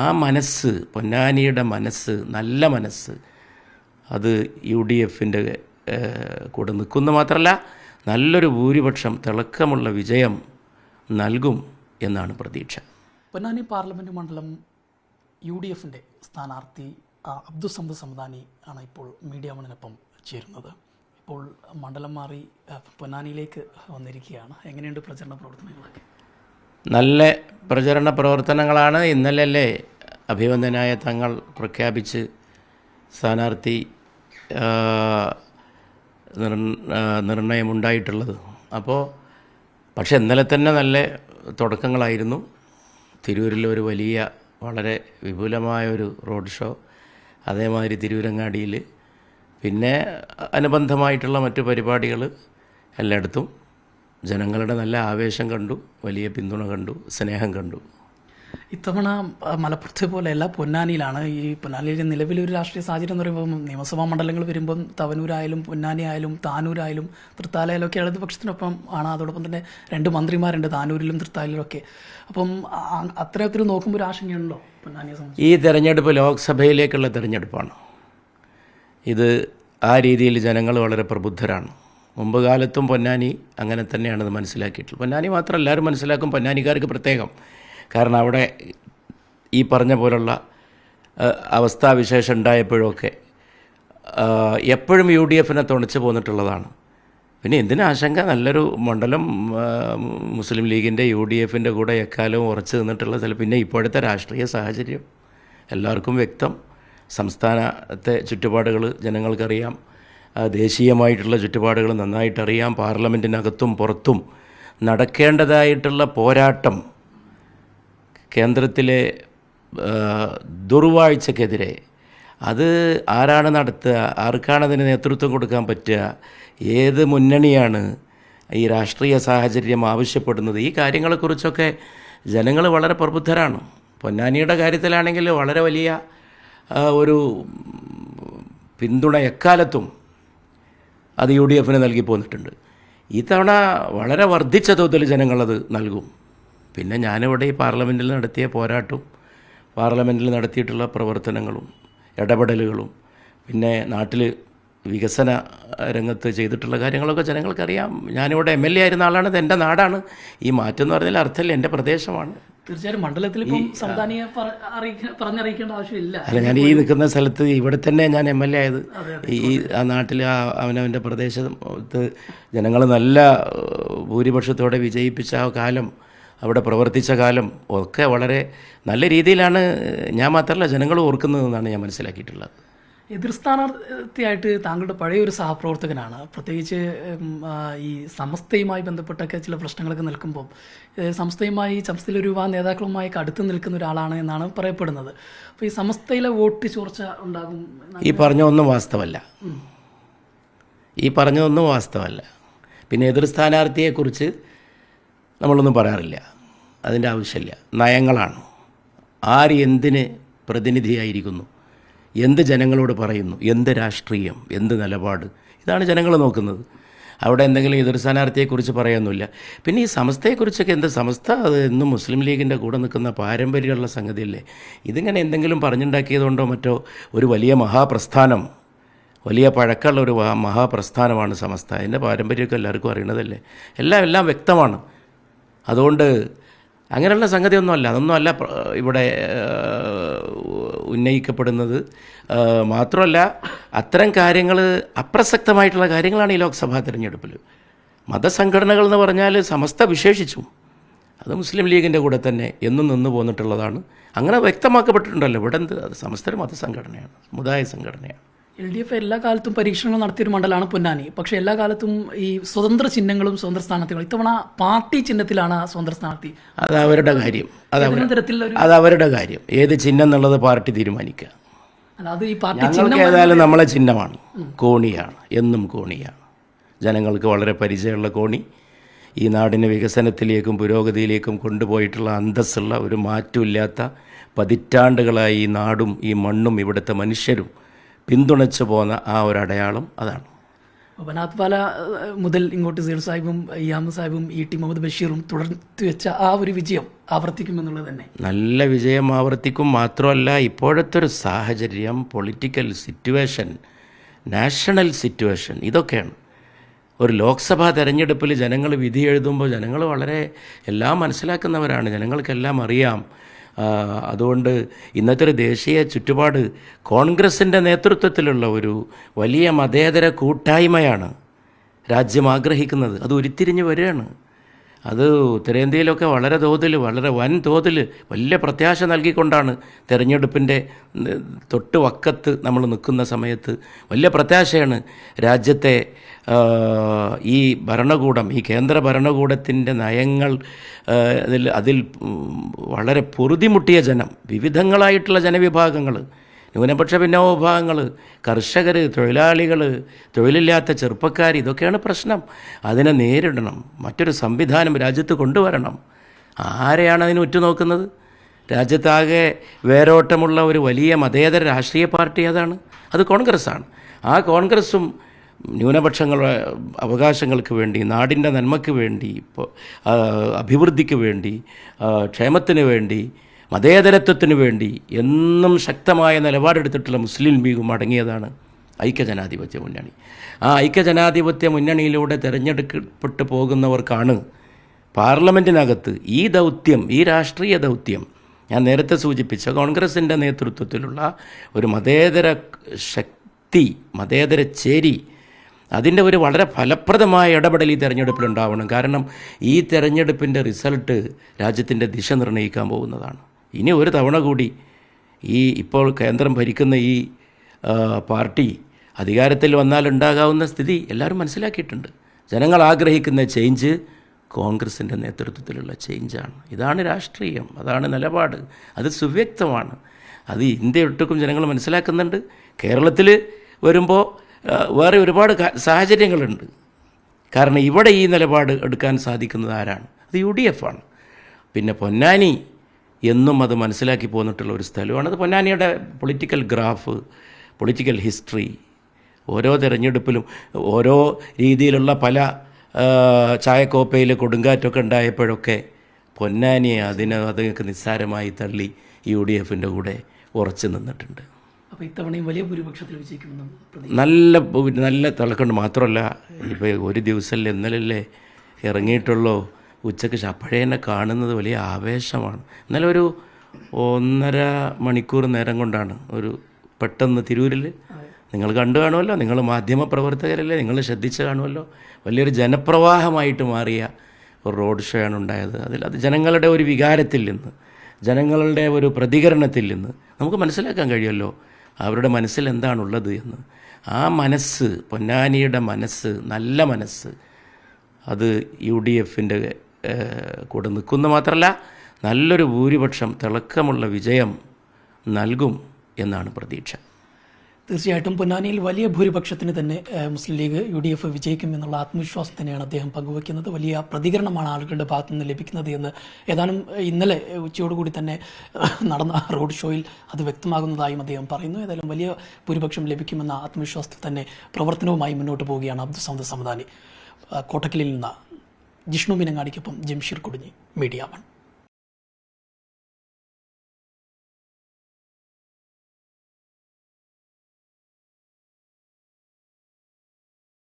ആ മനസ്സ്, പൊന്നാനിയുടെ മനസ്സ്, നല്ല മനസ്സ്, അത് UDFൻ്റെ കൂടെ നിൽക്കുന്ന മാത്രമല്ല നല്ലൊരു ഭൂരിപക്ഷം തിളക്കമുള്ള വിജയം നൽകും എന്നാണ് പ്രതീക്ഷ. പൊന്നാനി പാർലമെൻറ്റ് മണ്ഡലം UDFൻ്റെ സ്ഥാനാർത്ഥി അബ്ദുസമദ് സമദാനി ആണ് ഇപ്പോൾ മീഡിയ വണിനൊപ്പം ചേരുന്നത്. ഇപ്പോൾ മണ്ഡലം മാറി പൊന്നാനിയിലേക്ക് വന്നിരിക്കുകയാണ്. എങ്ങനെയുണ്ട് പ്രചരണ പ്രവർത്തനങ്ങളൊക്കെ? നല്ല പ്രചരണ പ്രവർത്തനങ്ങളാണ്. ഇന്നലെ അഭിവന്ദനായ തങ്ങൾ പ്രഖ്യാപിച്ച് സ്ഥാനാർത്ഥി നിർണയമുണ്ടായിട്ടുള്ളത്. പക്ഷേ ഇന്നലെ തന്നെ നല്ല തുടക്കങ്ങളായിരുന്നു. തിരൂരിലൊരു വലിയ വളരെ വിപുലമായൊരു റോഡ് ഷോ, അതേമാതിരി തിരൂരങ്ങാടിയിൽ, പിന്നെ അനുബന്ധമായിട്ടുള്ള മറ്റു പരിപാടികൾ എല്ലായിടത്തും ജനങ്ങളുടെ നല്ല ആവേശം കണ്ടു, വലിയ പിന്തുണ കണ്ടു, സ്നേഹം കണ്ടു. ഇത്തവണ മലപ്പുറത്തെ പോലെയല്ല, പൊന്നാനിയിലാണ്. ഈ പൊന്നാനിയിലെ നിലവിലൊരു രാഷ്ട്രീയ സാഹചര്യം എന്ന് പറയുമ്പോൾ നിയമസഭാ മണ്ഡലങ്ങൾ വരുമ്പം തവനൂരായാലും പൊന്നാനി ആയാലും താനൂരായാലും തൃത്താലയിലും ഒക്കെ ഇടതുപക്ഷത്തിനൊപ്പം ആണ്. അതോടൊപ്പം തന്നെ 2 മന്ത്രിമാരുണ്ട് താനൂരിലും തൃത്താലയിലും ഒക്കെ. അപ്പം അത്തരത്തിൽ നോക്കുമ്പോൾ ഒരു ആശങ്കയുണ്ടോ പൊന്നാനിയെ സംബന്ധിച്ച്? ഈ തെരഞ്ഞെടുപ്പ് ലോക്സഭയിലേക്കുള്ള തെരഞ്ഞെടുപ്പാണ്. ഇത് ആ രീതിയിൽ ജനങ്ങൾ വളരെ പ്രബുദ്ധരാണ്. മുമ്പ് കാലത്തും പൊന്നാനി അങ്ങനെ തന്നെയാണ് ഇത് മനസ്സിലാക്കിയിട്ടുള്ളത്. പൊന്നാനി മാത്രം എല്ലാവരും മനസ്സിലാക്കും, പൊന്നാനിക്കാർക്ക് പ്രത്യേകം. കാരണം അവിടെ ഈ പറഞ്ഞ പോലുള്ള അവസ്ഥാവിശേഷം ഉണ്ടായപ്പോഴൊക്കെ എപ്പോഴും UDFനെ തുണച്ച് പോന്നിട്ടുള്ളതാണ്. പിന്നെ എന്തിനാ ആശങ്ക? നല്ലൊരു മണ്ഡലം മുസ്ലിം ലീഗിൻ്റെ UDFൻ്റെ കൂടെ എക്കാലവും ഉറച്ചു നിന്നിട്ടുള്ള പിന്നെ ഇപ്പോഴത്തെ രാഷ്ട്രീയ സാഹചര്യം എല്ലാവർക്കും വ്യക്തം. സംസ്ഥാനത്തെ ചുറ്റുപാടുകൾ ജനങ്ങൾക്കറിയാം, ദേശീയമായിട്ടുള്ള ചുറ്റുപാടുകൾ നന്നായിട്ടറിയാം. പാർലമെൻറ്റിനകത്തും പുറത്തും നടക്കേണ്ടതായിട്ടുള്ള പോരാട്ടം, കേന്ദ്രത്തിലെ ദുർവാഴ്ചക്കെതിരെ അത് ആരാണ് നടത്തുക, ആർക്കാണതിന് നേതൃത്വം കൊടുക്കാൻ പറ്റുക, ഏത് മുന്നണിയാണ് ഈ രാഷ്ട്രീയ സാഹചര്യം ആവശ്യപ്പെടുന്നത്, ഈ കാര്യങ്ങളെക്കുറിച്ചൊക്കെ ജനങ്ങൾ വളരെ പ്രബുദ്ധരാണ്. പൊന്നാനിയുടെ കാര്യത്തിലാണെങ്കിൽ വളരെ വലിയ ഒരു പിന്തുണ എക്കാലത്തും അത് UDFന് നൽകി പോന്നിട്ടുണ്ട്. ഇത്തവണ വളരെ വർദ്ധിച്ച തോതിൽ ജനങ്ങളത് നൽകും. പിന്നെ ഞാനിവിടെ ഈ പാർലമെൻറ്റിൽ നടത്തിയ പോരാട്ടവും പാർലമെൻറ്റിൽ നടത്തിയിട്ടുള്ള പ്രവർത്തനങ്ങളും ഇടപെടലുകളും പിന്നെ നാട്ടിൽ വികസന രംഗത്ത് ചെയ്തിട്ടുള്ള കാര്യങ്ങളൊക്കെ ജനങ്ങൾക്കറിയാം. ഞാനിവിടെ MLA ആയിരുന്ന ആളാണ്, ഇത് എൻ്റെ നാടാണ്. ഈ മാറ്റം എന്ന് പറഞ്ഞാൽ അർത്ഥമില്ല, എൻ്റെ പ്രദേശമാണ്. തീർച്ചയായും മണ്ഡലത്തിൽ ഇപ്പം സംസ്ഥാനിയെ പറഞ്ഞറിയിക്കേണ്ട ആവശ്യമില്ല. അല്ല, ഞാൻ ഈ നിൽക്കുന്ന സ്ഥലത്ത് ഇവിടെ തന്നെ ഞാൻ MLA ആയത്. ഈ ആ നാട്ടിൽ അവനവൻ്റെ പ്രദേശത്ത് ജനങ്ങൾ നല്ല ഭൂരിപക്ഷത്തോടെ വിജയിപ്പിച്ച ആ കാലം, അവിടെ പ്രവർത്തിച്ച കാലം ഒക്കെ വളരെ നല്ല രീതിയിലാണ് ഞാൻ മാത്രമല്ല ജനങ്ങൾ ഓർക്കുന്നതെന്നാണ് ഞാൻ മനസ്സിലാക്കിയിട്ടുള്ളത്. എതിർ സ്ഥാനാർത്ഥിയായിട്ട് താങ്കളുടെ പഴയൊരു സഹപ്രവർത്തകനാണ്. പ്രത്യേകിച്ച് ഈ സമസ്തയുമായി ബന്ധപ്പെട്ടൊക്കെ ചില പ്രശ്നങ്ങളൊക്കെ നിൽക്കുമ്പോൾ സമസ്തയിലെ യുവാ നേതാക്കളുമായി അടുത്ത് നിൽക്കുന്ന ഒരാളാണ് എന്നാണ് പറയപ്പെടുന്നത്. അപ്പോൾ ഈ സമസ്തയിലെ വോട്ട് ചോർച്ച ഉണ്ടാകും, ഈ പറഞ്ഞൊന്നും വാസ്തവമല്ല. പിന്നെ എതിർ സ്ഥാനാർത്ഥിയെക്കുറിച്ച് നമ്മളൊന്നും പറയാറില്ല, അതിൻ്റെ ആവശ്യമില്ല. നയങ്ങളാണ്. ആര് എന്തിന് പ്രതിനിധിയായിരിക്കുന്നു, എന്ത് ജനങ്ങളോട് പറയുന്നു, എന്ത് രാഷ്ട്രീയം, എന്ത് നിലപാട്, ഇതാണ് ജനങ്ങൾ നോക്കുന്നത്. അവിടെ എന്തെങ്കിലും എതിർ സ്ഥാനാർത്ഥിയെക്കുറിച്ച് പറയാനൊന്നുമില്ല. പിന്നെ ഈ സമസ്തയെക്കുറിച്ചൊക്കെ സമസ്ത അത് എന്നും മുസ്ലിം ലീഗിൻ്റെ കൂടെ നിൽക്കുന്ന പാരമ്പര്യമുള്ള സംഗതിയല്ലേ. ഇതിങ്ങനെ എന്തെങ്കിലും പറഞ്ഞുണ്ടാക്കിയതുകൊണ്ടോ മറ്റോ ഒരു വലിയ മഹാപ്രസ്ഥാനം, വലിയ പഴക്കമുള്ള ഒരു മഹാപ്രസ്ഥാനമാണ് സമസ്ത. അതിൻ്റെ പാരമ്പര്യമൊക്കെ എല്ലാവർക്കും അറിയണതല്ലേ, എല്ലാം വ്യക്തമാണ്. അതുകൊണ്ട് അങ്ങനെയുള്ള സംഗതിയൊന്നുമല്ല, അതൊന്നുമല്ല ഇവിടെ ഉന്നയിക്കപ്പെടുന്നത്. മാത്രമല്ല അത്തരം കാര്യങ്ങൾ അപ്രസക്തമായിട്ടുള്ള കാര്യങ്ങളാണ് ഈ ലോക്സഭാ തിരഞ്ഞെടുപ്പിൽ. മതസംഘടനകൾ എന്ന് പറഞ്ഞാൽ സമസ്ത വിശേഷിച്ചും അത് മുസ്ലിം ലീഗിൻ്റെ കൂടെ തന്നെ എന്നും നിന്ന് പോന്നിട്ടുള്ളതാണ്. അങ്ങനെ വ്യക്തമാക്കപ്പെട്ടിട്ടുണ്ടല്ലോ. ഇവിടെ അത് സമസ്ത ഒരു മതസംഘടനയാണ്, സമുദായ സംഘടനയാണ്. LDF എല്ലാ കാലത്തും പരീക്ഷണങ്ങൾ നടത്തിയൊരു മണ്ഡലമാണ് പൊന്നാനി. പക്ഷേ എല്ലാ കാലത്തും ഈ സ്വതന്ത്ര ചിഹ്നങ്ങളും സ്വതന്ത്ര സ്ഥാനാർത്ഥികളും, ഇത്തവണ പാർട്ടി ചിഹ്നത്തിലാണ് സ്വതന്ത്ര സ്ഥാനാർത്ഥി. അത് അവരുടെ കാര്യം, അത് അവരുടെ കാര്യം. ഏത് ചിഹ്നം എന്നുള്ളത് പാർട്ടി തീരുമാനിക്കുക. ഞങ്ങൾക്ക് ഏതായാലും നമ്മളെ ചിഹ്നമാണ്, കോണിയാണ്, എന്നും കോണിയാണ്. ജനങ്ങൾക്ക് വളരെ പരിചയമുള്ള കോണി, ഈ നാടിനെ വികസനത്തിലേക്കും പുരോഗതിയിലേക്കും കൊണ്ടുപോയിട്ടുള്ള അന്തസ്സുള്ള ഒരു മാറ്റമില്ലാത്ത പതിറ്റാണ്ടുകളായി ഈ നാടും ഈ മണ്ണും ഇവിടുത്തെ മനുഷ്യരും പിന്തുണച്ചു പോന്ന ആ ഒരു അടയാളം അതാണ്. ബനാത്പാല മുതൽ ഇങ്ങോട്ട് സീർ സാഹിബും ഇയാമ സാഹിബും ടി മുഹമ്മദ് ബഷീറും തുടർത്തി വെച്ച ആ ഒരു വിജയം ആവർത്തിക്കുമെന്നുള്ളത് തന്നെ നല്ല വിജയം ആവർത്തിക്കും. മാത്രമല്ല ഇപ്പോഴത്തെ ഒരു സാഹചര്യം, പൊളിറ്റിക്കൽ സിറ്റുവേഷൻ, നാഷണൽ സിറ്റുവേഷൻ, ഇതൊക്കെയാണ്. ഒരു ലോക്സഭാ തെരഞ്ഞെടുപ്പിൽ ജനങ്ങൾ വിധി എഴുതുമ്പോൾ ജനങ്ങൾ വളരെ എല്ലാം മനസ്സിലാക്കുന്നവരാണ്, ജനങ്ങൾക്കെല്ലാം അറിയാം. അതുകൊണ്ട് ഇന്നത്തെ ഒരു ദേശീയ ചുറ്റുപാട് കോൺഗ്രസിൻ്റെ നേതൃത്വത്തിലുള്ള ഒരു വലിയ മതേതര കൂട്ടായ്മയാണ് രാജ്യം ആഗ്രഹിക്കുന്നത്. അത് ഉരുത്തിരിഞ്ഞ് വരികയാണ്. അത് ഉത്തരേന്ത്യയിലൊക്കെ വളരെ തോതിൽ, വളരെ വൻ തോതിൽ വലിയ പ്രത്യാശ നൽകിക്കൊണ്ടാണ് തെരഞ്ഞെടുപ്പിൻ്റെ തൊട്ട് വക്കത്ത് നമ്മൾ നിൽക്കുന്ന സമയത്ത് വലിയ പ്രത്യാശയാണ് രാജ്യത്തെ ഈ ഭരണകൂടം, ഈ കേന്ദ്ര ഭരണകൂടത്തിൻ്റെ നയങ്ങൾ അതിൽ വളരെ പൊറുതിമുട്ടിയ ജനം, വിവിധങ്ങളായിട്ടുള്ള ജനവിഭാഗങ്ങൾ, ന്യൂനപക്ഷ ഭിന്നവ വിഭാഗങ്ങൾ, കർഷകർ, തൊഴിലാളികൾ, തൊഴിലില്ലാത്ത ചെറുപ്പക്കാർ, ഇതൊക്കെയാണ് പ്രശ്നം. അതിനെ നേരിടണം. മറ്റൊരു സംവിധാനം രാജ്യത്ത് കൊണ്ടുവരണം. ആരെയാണ് അതിന് ഉറ്റുനോക്കുന്നത്? രാജ്യത്താകെ വേരോട്ടമുള്ള ഒരു വലിയ മതേതര രാഷ്ട്രീയ പാർട്ടി അതാണ്, അത് കോൺഗ്രസ്സാണ്. ആ കോൺഗ്രസ്സും ന്യൂനപക്ഷങ്ങളുടെ അവകാശങ്ങൾക്ക് വേണ്ടി, നാടിൻ്റെ നന്മയ്ക്ക് വേണ്ടി, അഭിവൃദ്ധിക്ക് വേണ്ടി, ക്ഷേമത്തിന് വേണ്ടി, മതേതരത്വത്തിന് വേണ്ടി എന്നും ശക്തമായ നിലപാടെടുത്തിട്ടുള്ള മുസ്ലിം ലീഗും അടങ്ങിയതാണ് ഐക്യജനാധിപത്യ മുന്നണി. ആ ഐക്യജനാധിപത്യ മുന്നണിയിലൂടെ തിരഞ്ഞെടുക്കപ്പെട്ടു പോകുന്നവർക്കാണ് പാർലമെൻറ്റിനകത്ത് ഈ ദൗത്യം, ഈ രാഷ്ട്രീയ ദൗത്യം, ഞാൻ നേരത്തെ സൂചിപ്പിച്ച കോൺഗ്രസിൻ്റെ നേതൃത്വത്തിലുള്ള ഒരു മതേതര ശക്തി, മതേതര ചേരി, അതിൻ്റെ ഒരു വളരെ ഫലപ്രദമായ ഇടപെടൽ ഈ തെരഞ്ഞെടുപ്പിലുണ്ടാവണം. കാരണം ഈ തെരഞ്ഞെടുപ്പിൻ്റെ റിസൾട്ട് രാജ്യത്തിൻ്റെ ദിശ നിർണ്ണയിക്കാൻ പോകുന്നതാണ്. ഇനി ഒരു തവണ കൂടി ഇപ്പോൾ കേന്ദ്രം ഭരിക്കുന്ന ഈ പാർട്ടി അധികാരത്തിൽ വന്നാൽ ഉണ്ടാകാവുന്ന സ്ഥിതി എല്ലാവരും മനസ്സിലാക്കിയിട്ടുണ്ട്. ജനങ്ങൾ ആഗ്രഹിക്കുന്ന ചേഞ്ച് കോൺഗ്രസിൻ്റെ നേതൃത്വത്തിലുള്ള ചേഞ്ചാണ്. ഇതാണ് രാഷ്ട്രീയം, അതാണ് നിലപാട്, അത് സുവ്യക്തമാണ്. അത് ഇന്ത്യ ഒട്ടുക്കും ജനങ്ങൾ മനസ്സിലാക്കുന്നുണ്ട്. കേരളത്തിൽ വരുമ്പോൾ വേറെ ഒരുപാട് സാഹചര്യങ്ങളുണ്ട്. കാരണം ഇവിടെ ഈ നിലപാട് എടുക്കാൻ സാധിക്കുന്നത് ആരാണ്? അത് UDF ആണ്. പിന്നെ പൊന്നാനി എന്നും അത് മനസ്സിലാക്കി പോന്നിട്ടുള്ള ഒരു സ്ഥലമാണ്. അത് പൊന്നാനിയുടെ പൊളിറ്റിക്കൽ ഗ്രാഫ്, പൊളിറ്റിക്കൽ ഹിസ്റ്ററി, ഓരോ തെരഞ്ഞെടുപ്പിലും ഓരോ രീതിയിലുള്ള പല ചായക്കോപ്പയിൽ കൊടുങ്കാറ്റൊക്കെ ഉണ്ടായപ്പോഴൊക്കെ പൊന്നാനിയെ അതിനൊക്കെ നിസ്സാരമായി തള്ളി UDFൻ്റെ കൂടെ ഉറച്ചു നിന്നിട്ടുണ്ട്. അപ്പോൾ ഇത്തവണയും വലിയ ഭൂരിപക്ഷത്തിൽ വിജയിക്കുമെന്ന് നല്ല തിളക്കുണ്ട്. മാത്രമല്ല ഇപ്പോൾ ഒരു ദിവസമല്ലേ, ഇന്നലല്ലേ ഇറങ്ങിയിട്ടുള്ളൂ, ഉച്ചയ്ക്ക് അപ്പോഴേ എന്നെ കാണുന്നത് വലിയ ആവേശമാണ്. ഇന്നലെ ഒരു 1.5 മണിക്കൂർ നേരം കൊണ്ടാണ് ഒരു പെട്ടെന്ന് തിരൂരിൽ, നിങ്ങൾ കണ്ടു കാണുമല്ലോ, നിങ്ങൾ മാധ്യമ പ്രവർത്തകരല്ലേ, നിങ്ങൾ ശ്രദ്ധിച്ച് കാണുമല്ലോ, വലിയൊരു ജനപ്രവാഹമായിട്ട് മാറിയ ഒരു റോഡ് ഷോ ആണ് ഉണ്ടായത്. അത് ജനങ്ങളുടെ ഒരു വികാരത്തിൽ നിന്ന്, ജനങ്ങളുടെ ഒരു പ്രതികരണത്തിൽ നിന്ന് നമുക്ക് മനസ്സിലാക്കാൻ കഴിയുമല്ലോ അവരുടെ മനസ്സിൽ എന്താണുള്ളത് എന്ന്. ആ മനസ്സ്, പൊന്നാനിയുടെ മനസ്സ്, നല്ല മനസ്സ്, അത് UDFൻ്റെ കൂടെ നിൽക്കുന്നു. മാത്രമല്ല നല്ലൊരു ഭൂരിപക്ഷം, തിളക്കമുള്ള വിജയം നൽകും എന്നാണ് പ്രതീക്ഷ. തീർച്ചയായിട്ടും പൊന്നാനിയിൽ വലിയ ഭൂരിപക്ഷത്തിന് തന്നെ മുസ്ലിം ലീഗ് UDF വിജയിക്കും എന്നുള്ള ആത്മവിശ്വാസം തന്നെയാണ് അദ്ദേഹം പങ്കുവയ്ക്കുന്നത്. വലിയ പ്രതികരണമാണ് ആളുകളുടെ ഭാഗത്തു നിന്ന് ലഭിക്കുന്നത് എന്ന് ഏതാനും ഇന്നലെ ഉച്ചയോടുകൂടി തന്നെ നടന്ന റോഡ് ഷോയിൽ അത് വ്യക്തമാകുന്നതായും അദ്ദേഹം പറയുന്നു. ഏതായാലും വലിയ ഭൂരിപക്ഷം ലഭിക്കുമെന്ന ആത്മവിശ്വാസത്തിൽ തന്നെ പ്രവർത്തനവുമായി മുന്നോട്ട് പോവുകയാണ് അബ്ദുൾ സമദാനി. കോട്ടക്കലിൽ നിന്ന് ജിഷ്ണു മീനങ്ങാടിക്കൊപ്പം ജംഷീർ കുടുങ്ങി, മീഡിയ 1.